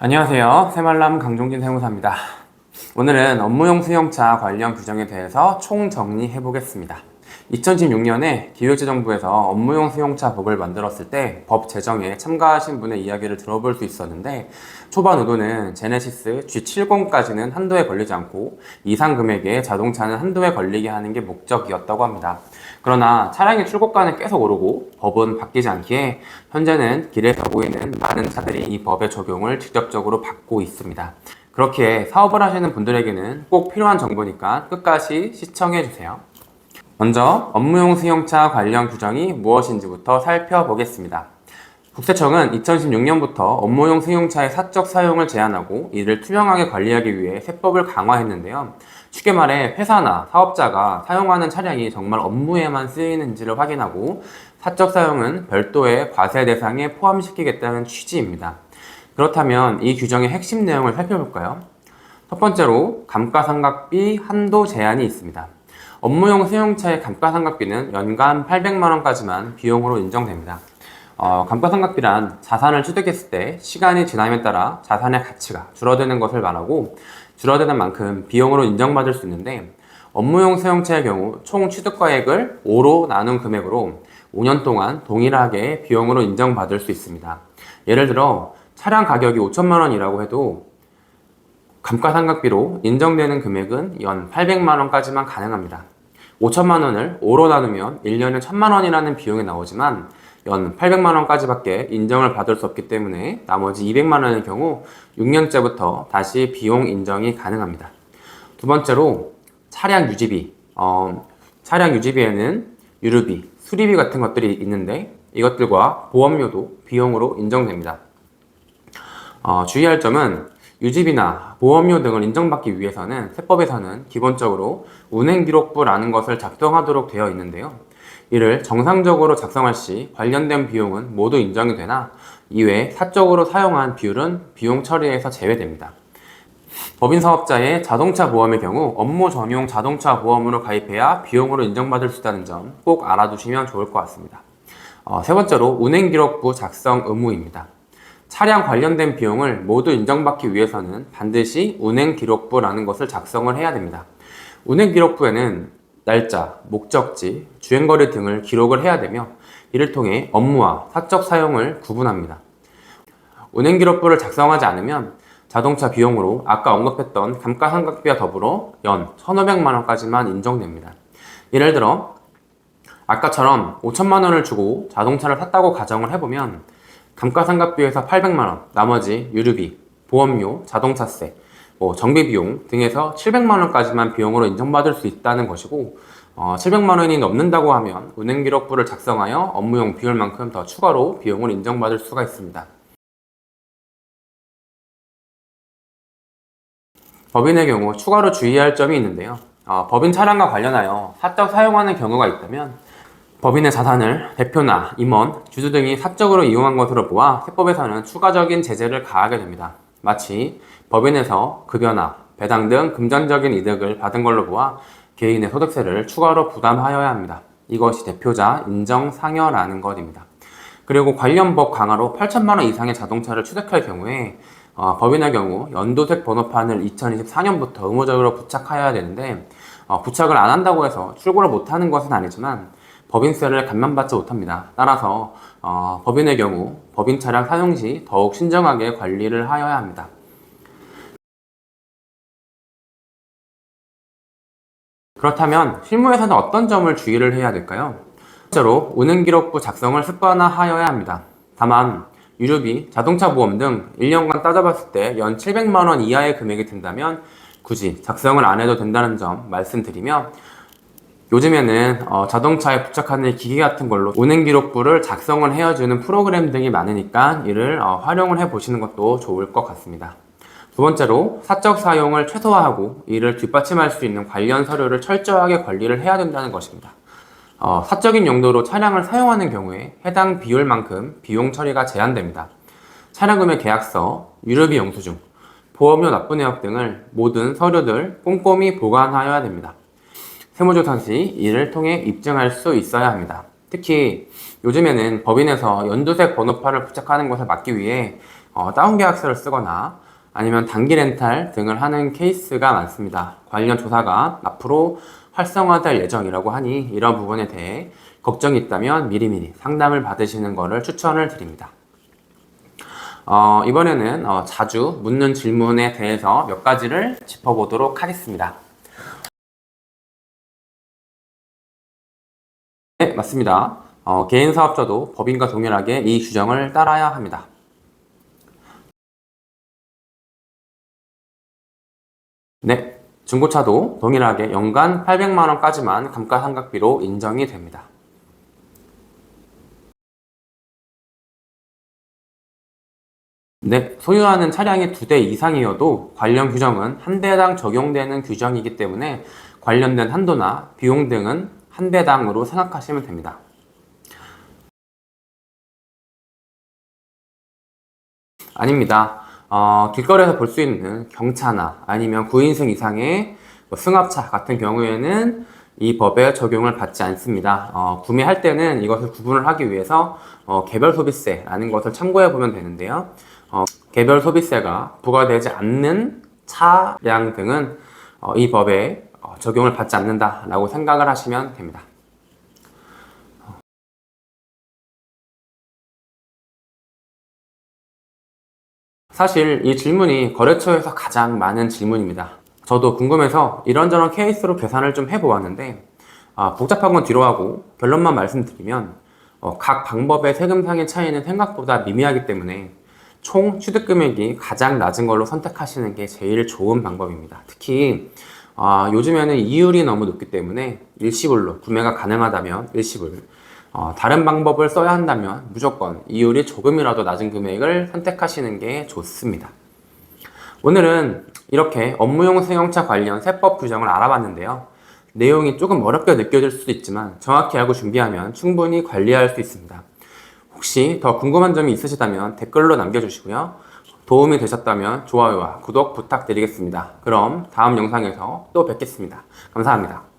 안녕하세요. 새말람 강종진 세무사입니다. 오늘은 업무용 수용차 관련 규정에 대해서 총정리해 보겠습니다. 2016년에 기획재정부에서 업무용 수용차 법을 만들었을 때 법 제정에 참가하신 분의 이야기를 들어볼 수 있었는데, 초반 의도는 제네시스 G70까지는 한도에 걸리지 않고 이상 금액의 자동차는 한도에 걸리게 하는 게 목적이었다고 합니다. 그러나 차량의 출고가는 계속 오르고 법은 바뀌지 않기에 현재는 길에서 보이는 많은 차들이 이 법의 적용을 직접적으로 받고 있습니다. 그렇기에 사업을 하시는 분들에게는 꼭 필요한 정보니까 끝까지 시청해주세요. 먼저 업무용 수용차 관련 규정이 무엇인지부터 살펴보겠습니다. 국세청은 2016년부터 업무용 수용차의 사적 사용을 제한하고 이를 투명하게 관리하기 위해 세법을 강화했는데요. 쉽게 말해 회사나 사업자가 사용하는 차량이 정말 업무에만 쓰이는지를 확인하고 사적 사용은 별도의 과세 대상에 포함시키겠다는 취지입니다. 그렇다면 이 규정의 핵심 내용을 살펴볼까요? 첫 번째로 감가상각비 한도 제한이 있습니다. 업무용 수용차의 감가상각비는 연간 800만원까지만 비용으로 인정됩니다. 감가상각비란 자산을 취득했을 때 시간이 지남에 따라 자산의 가치가 줄어드는 것을 말하고, 줄어드는 만큼 비용으로 인정받을 수 있는데, 업무용 수용차의 경우 총 취득가액을 5로 나눈 금액으로 5년 동안 동일하게 비용으로 인정받을 수 있습니다. 예를 들어 차량 가격이 5천만원이라고 해도 감가상각비로 인정되는 금액은 연 800만원까지만 가능합니다. 5천만원을 5로 나누면 1년에 1,000만원이라는 비용이 나오지만 연 800만원까지밖에 인정을 받을 수 없기 때문에 나머지 200만원의 경우 6년째부터 다시 비용 인정이 가능합니다. 두 번째로 차량 유지비. 차량 유지비에는 유류비, 수리비 같은 것들이 있는데 이것들과 보험료도 비용으로 인정됩니다. 주의할 점은 유지비나 보험료 등을 인정받기 위해서는 세법에서는 기본적으로 운행기록부라는 것을 작성하도록 되어 있는데요. 이를 정상적으로 작성할 시 관련된 비용은 모두 인정이 되나 이외에 사적으로 사용한 비율은 비용 처리에서 제외됩니다. 법인 사업자의 자동차 보험의 경우 업무 전용 자동차 보험으로 가입해야 비용으로 인정받을 수 있다는 점 꼭 알아두시면 좋을 것 같습니다. 세 번째로 운행기록부 작성 의무입니다. 차량 관련된 비용을 모두 인정받기 위해서는 반드시 운행기록부라는 것을 작성을 해야 됩니다. 운행기록부에는 날짜, 목적지, 주행거리 등을 기록을 해야 되며 이를 통해 업무와 사적 사용을 구분합니다. 운행기록부를 작성하지 않으면 자동차 비용으로 아까 언급했던 감가상각비와 더불어 연 1,500만원까지만 인정됩니다. 예를 들어 아까처럼 5천만원을 주고 자동차를 샀다고 가정을 해보면 감가상각비에서 800만원, 나머지 유류비, 보험료, 자동차세, 정비비용 등에서 700만원까지만 비용으로 인정받을 수 있다는 것이고, 700만원이 넘는다고 하면 운행기록부를 작성하여 업무용 비율만큼 더 추가로 비용을 인정받을 수가 있습니다. 법인의 경우 추가로 주의할 점이 있는데요. 법인 차량과 관련하여 사적 사용하는 경우가 있다면 법인의 자산을 대표나 임원, 주주 등이 사적으로 이용한 것으로 보아 세법에서는 추가적인 제재를 가하게 됩니다. 마치 법인에서 급여나 배당 등 금전적인 이득을 받은 걸로 보아 개인의 소득세를 추가로 부담하여야 합니다. 이것이 대표자 인정상여라는 것입니다. 그리고 관련 법 강화로 8천만원 이상의 자동차를 취득할 경우에 법인의 경우 연도색 번호판을 2024년부터 의무적으로 부착하여야 되는데, 부착을 안 한다고 해서 출고를 못하는 것은 아니지만 법인세를 감면받지 못합니다. 따라서 법인의 경우 법인 차량 사용 시 더욱 신중하게 관리를 하여야 합니다. 그렇다면 실무에서는 어떤 점을 주의를 해야 될까요? 첫째로 운행기록부 작성을 습관화하여야 합니다. 다만 유류비, 자동차 보험 등 1년간 따져봤을 때 연 700만원 이하의 금액이 든다면 굳이 작성을 안 해도 된다는 점 말씀드리며, 요즘에는 자동차에 부착하는 기기 같은 걸로 운행기록부를 작성을 해주는 프로그램 등이 많으니까 이를 활용을 해보시는 것도 좋을 것 같습니다. 두 번째로 사적 사용을 최소화하고 이를 뒷받침할 수 있는 관련 서류를 철저하게 관리를 해야 된다는 것입니다. 사적인 용도로 차량을 사용하는 경우에 해당 비율만큼 비용 처리가 제한됩니다. 차량금의 계약서, 유류비 영수증, 보험료 납부 내역 등을 모든 서류들 꼼꼼히 보관하여야 됩니다. 세무조사 시 이를 통해 입증할 수 있어야 합니다. 특히 요즘에는 법인에서 연두색 번호판을 부착하는 것을 막기 위해 다운 계약서를 쓰거나 아니면 단기 렌탈 등을 하는 케이스가 많습니다. 관련 조사가 앞으로 활성화될 예정이라고 하니 이런 부분에 대해 걱정이 있다면 미리미리 상담을 받으시는 것을 추천을 드립니다. 이번에는 자주 묻는 질문에 대해서 몇 가지를 짚어보도록 하겠습니다. 네, 맞습니다. 개인 사업자도 법인과 동일하게 이 규정을 따라야 합니다. 네, 중고차도 동일하게 연간 800만 원까지만 감가상각비로 인정이 됩니다. 네, 소유하는 차량이 2대 이상이어도 관련 규정은 한 대당 적용되는 규정이기 때문에 관련된 한도나 비용 등은 한 대당으로 생각하시면 됩니다. 아닙니다. 길거리에서 볼 수 있는 경차나 아니면 9인승 이상의 승합차 같은 경우에는 이 법에 적용을 받지 않습니다. 구매할 때는 이것을 구분을 하기 위해서 개별 소비세라는 것을 참고해 보면 되는데요. 개별 소비세가 부과되지 않는 차량 등은 이 법에 적용을 받지 않는다라고 생각을 하시면 됩니다. 사실 이 질문이 거래처에서 가장 많은 질문입니다. 저도 궁금해서 이런저런 케이스로 계산을 좀 해보았는데 복잡한 건 뒤로 하고 결론만 말씀드리면 각 방법의 세금상의 차이는 생각보다 미미하기 때문에 총 취득금액이 가장 낮은 걸로 선택하시는 게 제일 좋은 방법입니다. 특히 요즘에는 이율이 너무 높기 때문에 일시불로 구매가 가능하다면 일시불, 다른 방법을 써야 한다면 무조건 이율이 조금이라도 낮은 금액을 선택하시는 게 좋습니다. 오늘은 이렇게 업무용 승용차 관련 세법 규정을 알아봤는데요. 내용이 조금 어렵게 느껴질 수도 있지만 정확히 알고 준비하면 충분히 관리할 수 있습니다. 혹시 더 궁금한 점이 있으시다면 댓글로 남겨주시고요. 도움이 되셨다면 좋아요와 구독 부탁드리겠습니다. 그럼 다음 영상에서 또 뵙겠습니다. 감사합니다.